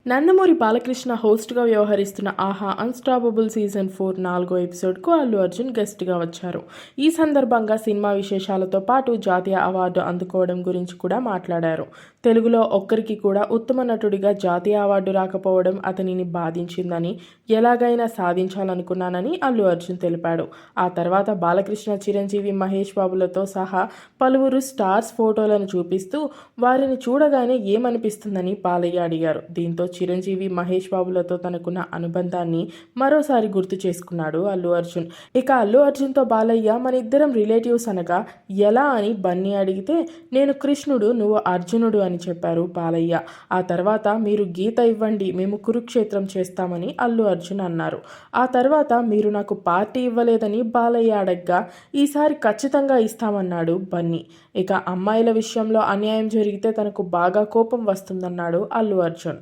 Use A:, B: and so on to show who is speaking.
A: నందమూరి బాలకృష్ణ హోస్ట్గా వ్యవహరిస్తున్న ఆహా unstoppable season 4 4వ ఎపిసోడ్కు అల్లు అర్జున్ గెస్ట్గా వచ్చారు. ఈ సందర్భంగా సినిమా విశేషాలతో పాటు జాతీయ అవార్డు అందుకోవడం గురించి కూడా మాట్లాడారు. తెలుగులో ఒక్కరికి కూడా ఉత్తమ నటుడిగా జాతీయ అవార్డు రాకపోవడం అతనిని బాధించిందని, ఎలాగైనా సాధించాలనుకున్నానని అల్లు అర్జున్ తెలిపాడు. ఆ తర్వాత బాలకృష్ణ, చిరంజీవి, మహేష్ బాబులతో సహా పలువురు స్టార్స్ ఫోటోలను చూపిస్తూ వారిని చూడగానే ఏమనిపిస్తుందని బాలయ్య అడిగారు. దీంతో చిరంజీవి, మహేష్ బాబులతో తనకున్న అనుబంధాన్ని మరోసారి గుర్తు చేసుకున్నాడు అల్లు అర్జున్. ఇక అల్లు అర్జున్తో బాలయ్య మన ఇద్దరం రిలేటివ్స్ అనగా ఎలా అని బన్నీ అడిగితే నేను కృష్ణుడు, నువ్వు అర్జునుడు అని చెప్పారు బాలయ్య. ఆ తర్వాత మీరు గీత ఇవ్వండి, మేము కురుక్షేత్రం చేస్తామని అల్లు అర్జున్ అన్నారు. ఆ తర్వాత మీరు నాకు పార్టీ ఇవ్వలేదని బాలయ్య అడగ్గా ఈసారి ఖచ్చితంగా ఇస్తామన్నాడు బన్నీ. ఇక అమ్మాయిల విషయంలో అన్యాయం జరిగితే తనకు బాగా కోపం వస్తుందన్నాడు అల్లు అర్జున్.